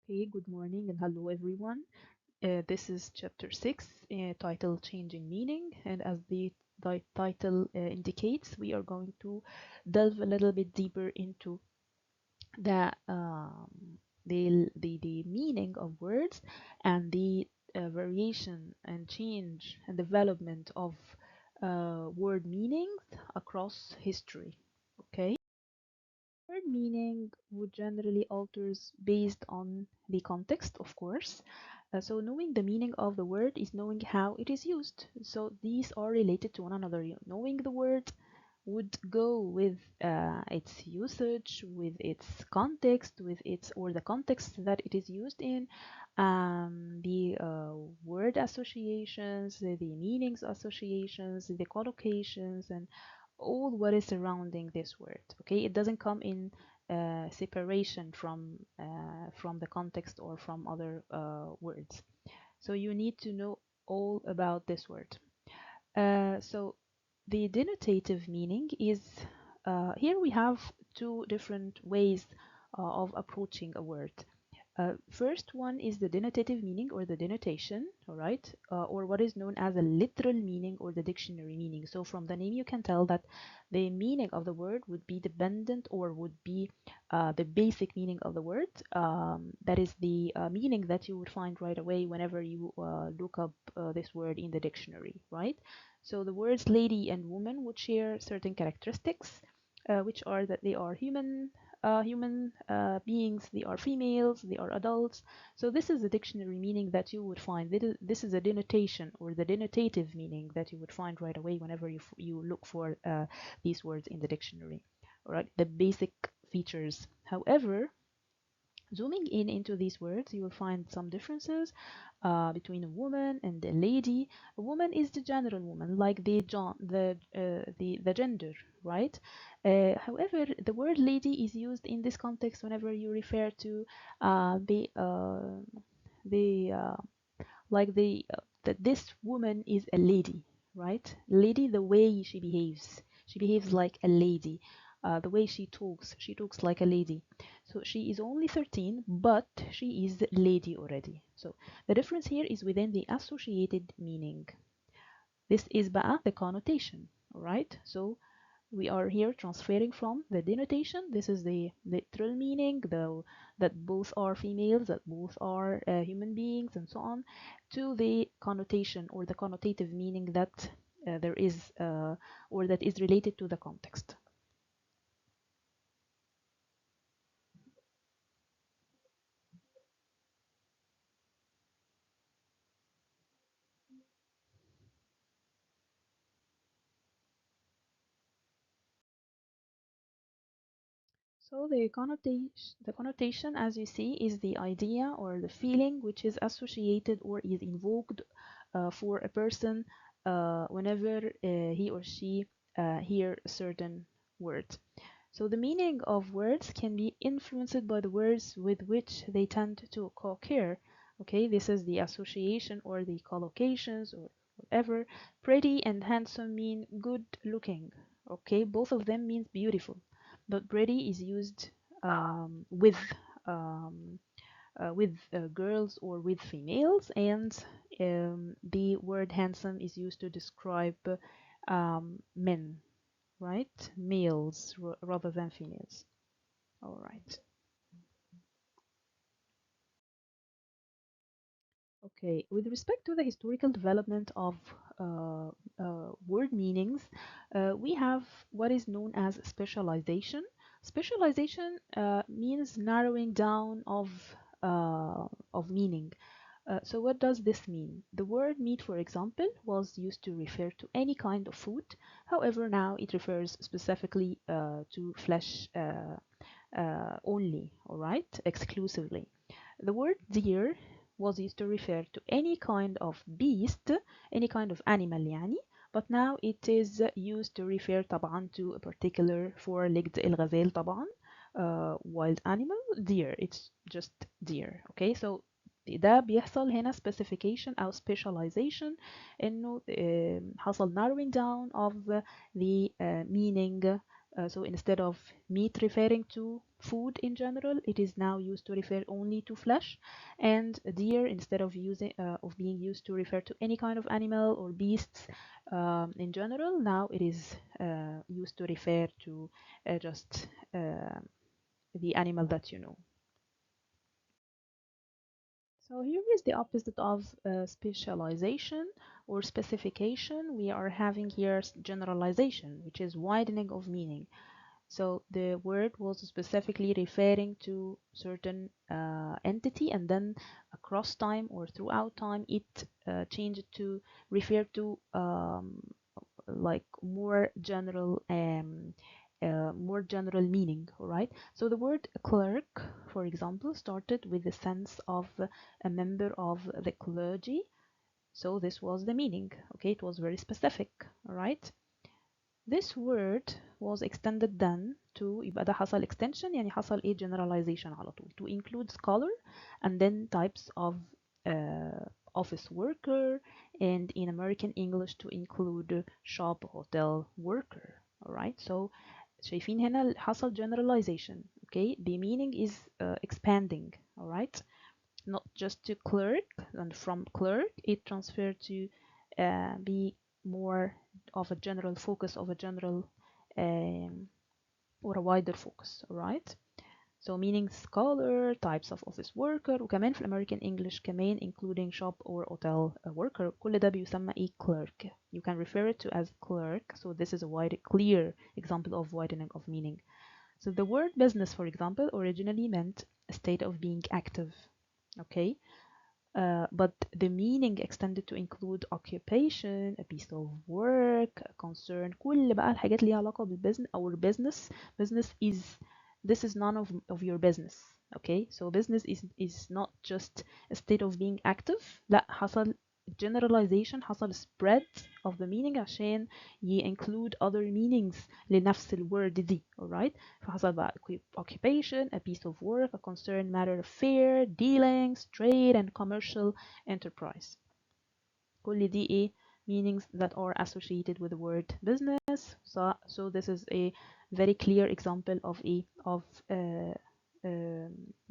Okay, good morning and hello everyone. This is chapter 6, titled Changing Meaning. And as the title indicates, we are going to delve a little bit deeper into the, the meaning of words and the variation and change and development of word meanings across history. Okay. Word meaning would generally alters based on the context, of course. So knowing the meaning of the word is knowing how it is used. So these are related to one another. Knowing the word would go with its usage, with its context, with its or the context that it is used in, the word associations, the meanings associations, the collocations, and all what is surrounding this word. Okay, it doesn't come in separation from the context or from other words. So you need to know all about this word. So the denotative meaning is here we have two different ways of approaching a word. First one is the denotative meaning or the denotation, all right, or what is known as a literal meaning or the dictionary meaning. So from the name you can tell that the meaning of the word would be dependent or would be the basic meaning of the word. That is the meaning that you would find right away whenever you look up this word in the dictionary, right? So the words lady and woman would share certain characteristics, which are that they are human beings, they are females, they are adults. So this is the dictionary meaning that you would find. This is a denotation or the denotative meaning that you would find right away whenever you look for these words in the dictionary. All right, the basic features. However, zooming in into these words, you will find some differences between a woman and a lady. A woman is the general woman, like the gender, right? However, the word lady is used in this context whenever you refer to the like that this woman is a lady, right? Lady, the way she behaves like a lady. The way she talks like a lady. So she is only 13, but she is lady already. So the difference here is within the associated meaning. This is بقى the connotation, all right? So we are here transferring from the denotation. This is the literal meaning, though, that both are females, that both are human beings, and so on, to the connotation or the connotative meaning that there is or that is related to the context. So the connotation, as you see, is the idea or the feeling which is associated or is invoked for a person whenever he or she hear a certain word. So the meaning of words can be influenced by the words with which they tend to co-occur. Okay, this is the association or the collocations or whatever. Pretty and handsome mean good looking. Okay, both of them means beautiful, but pretty is used um, with girls or with females, and the word handsome is used to describe men, right? Males rather than females. All right. Okay. With respect to the historical development of word meanings, we have what is known as specialization. Specialization means narrowing down of meaning. So what does this mean? The word meat, for example, was used to refer to any kind of food. However, now it refers specifically to flesh only, all right, exclusively. The word deer was used to refer to any kind of beast, any kind of animal يعني, but now it is used to refer طبعا to a particular four-legged الغزال طبعا, wild animal, deer, it's just deer. Okay, so ده بيحصل هنا specification أو specialization إنه حصل narrowing down of the meaning So instead of meat referring to food in general, it is now used to refer only to flesh. And deer, instead of being used to refer to any kind of animal or beasts in general, now it is used to refer to just the animal that you know. So here is the opposite of specialization or specification. We are having here generalization, which is widening of meaning. So the word was specifically referring to certain entity, and then across time or throughout time, it changed to refer to like more general meaning. All right. So the word clerk, for example, started with the sense of a member of the clergy. So this was the meaning. Okay, it was very specific. All right. This word was extended then to يبقى ده حصل extension يعني حصل ايه generalization على طول to include scholar and then types of office worker, and in American English to include shop hotel worker. Alright, so شايفين هنا حصل generalization. Okay, the meaning is expanding. Alright, not just to clerk, and from clerk it transferred to be more of a general focus, of a general or a wider focus. Alright, so meaning scholar, types of office worker، وكمان في الامريكان English كمان including shop or hotel worker، كل ده بيسمى ايه clerk. You can refer it to as clerk. So this is a wide, clear example of widening of meaning. So the word business, for example, originally meant a state of being active. Okay, but the meaning extended to include occupation, a piece of work, a concern. كل بقى الحاجات اللي ليها علاقة بالbusiness. Our business is, this is none of your business. Okay, so business is not just a state of being active. لا، حصل generalization، حصل spread of the meaning عشان include other meanings لنفس الword دي. Alright, فحصل بقى occupation, a piece of work, a concern, matter of fair dealings, trade and commercial enterprise. كل دي ايه meanings that are associated with the word business. So this is a very clear example of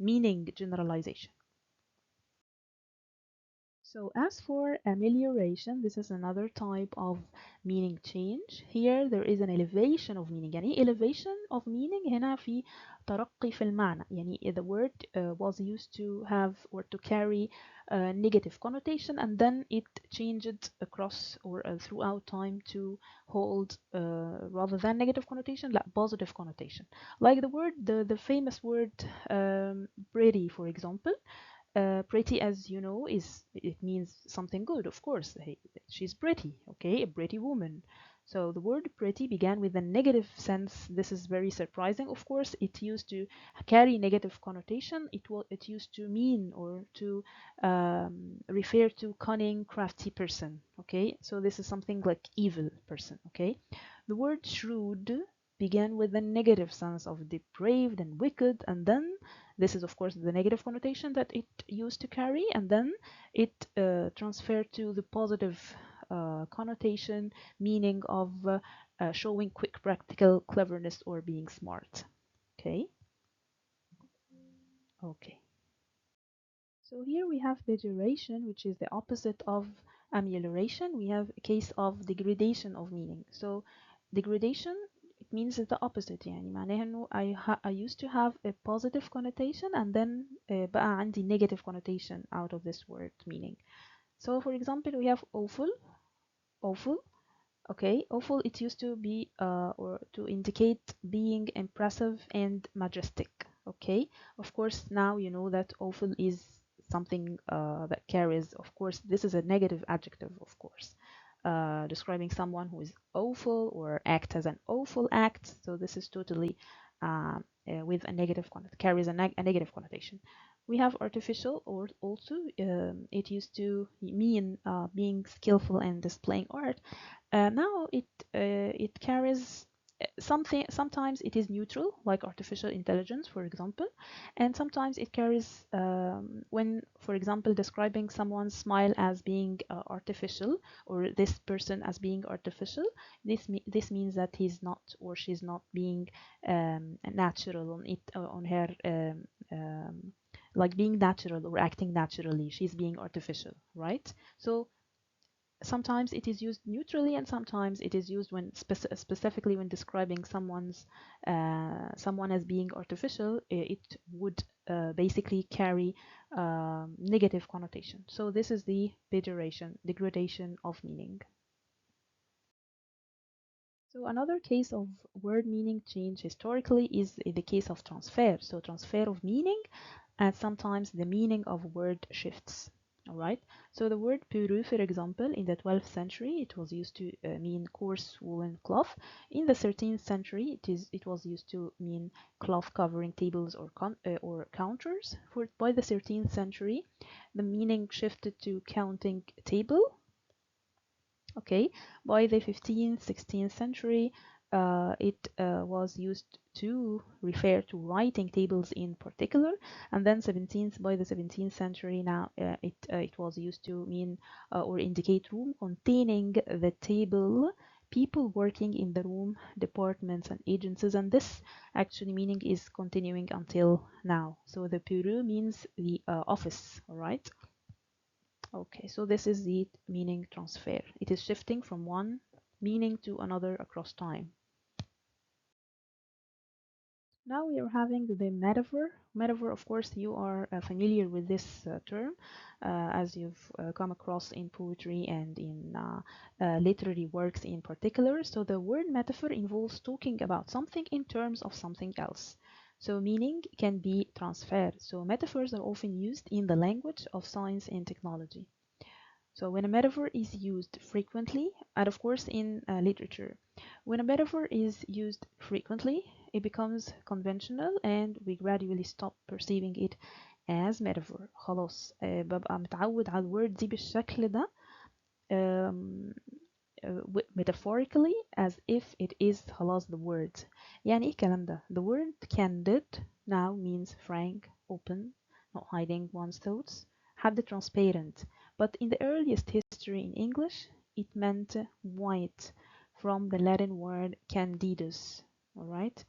meaning generalization. So as for amelioration, this is another type of meaning change. Here there is an elevation of meaning. يعني elevation of meaning هنا في ترقي في المعنى. يعني the word was used to have or to carry a negative connotation, and then it changed across or throughout time to hold rather than negative connotation, like positive connotation. Like the famous word pretty, for example. Pretty, as you know, it means something good, of course. Hey, she's pretty, okay, a pretty woman. So the word pretty began with a negative sense. This is very surprising. Of course, it used to carry negative connotation. It used to mean or to refer to cunning, crafty person. Okay, so this is something like evil person. Okay, the word shrewd began with a negative sense of depraved and wicked, and then this is, of course, the negative connotation that it used to carry, and then it transferred to the positive connotation, meaning of showing quick practical cleverness or being smart. Okay. Okay. So here we have deterioration, which is the opposite of amelioration. We have a case of degradation of meaning. So degradation, it means the opposite. يعني معناها إنه I used to have a positive connotation, and then بقى عندي negative connotation out of this word meaning. So for example, we have awful. Okay, awful, it used to be or to indicate being impressive and majestic. Okay, of course, now you know that awful is something that carries, of course, this is a negative adjective, of course, describing someone who is awful or act as an awful act. So this is totally with a negative connotation, carries a negative connotation. We have artificial, or also it used to mean being skillful and displaying art. Now it carries sometimes it is neutral, like artificial intelligence, for example, and sometimes it carries when, for example, describing someone's smile as being artificial, or this person as being artificial. This means that he's not or she's not being natural on her like being natural or acting naturally. She's being artificial, right? So sometimes it is used neutrally, and sometimes it is used when specifically when describing someone as being artificial. It would basically carry negative connotation. So this is the pejoration, degradation of meaning. So another case of word meaning change historically is the case of transfer. So transfer of meaning, and sometimes the meaning of word shifts. All right. So the word puru, for example, in the 12th century, it was used to mean coarse woolen cloth. In the 13th century, it was used to mean cloth covering tables or counters. By the 13th century, the meaning shifted to counting table. Okay, by the 15th, 16th century, it was used to refer to writing tables in particular, and then by the 17th century, now it was used to mean or indicate room containing the table, people working in the room, departments and agencies, and this actually meaning is continuing until now. So the bureau means the office, all right? Okay, so this is the meaning transfer. It is shifting from one meaning to another across time. Now we are having the metaphor. Metaphor, of course, you are familiar with this term as you've come across in poetry and in literary works in particular. So the word metaphor involves talking about something in terms of something else. So meaning can be transferred. So metaphors are often used in the language of science and technology. So when a metaphor is used frequently, and of course in literature, when a metaphor is used frequently, it becomes conventional and we gradually stop perceiving it as metaphor. خلاص ببقى متعود على الword دي بالشكل ده um, metaphorically as if it is خلاص the word. يعني ايه الكلام ده؟ The word candid now means frank, open, not hiding one's thoughts. حد transparent. But in the earliest history in English, it meant white from the Latin word candidus. All right.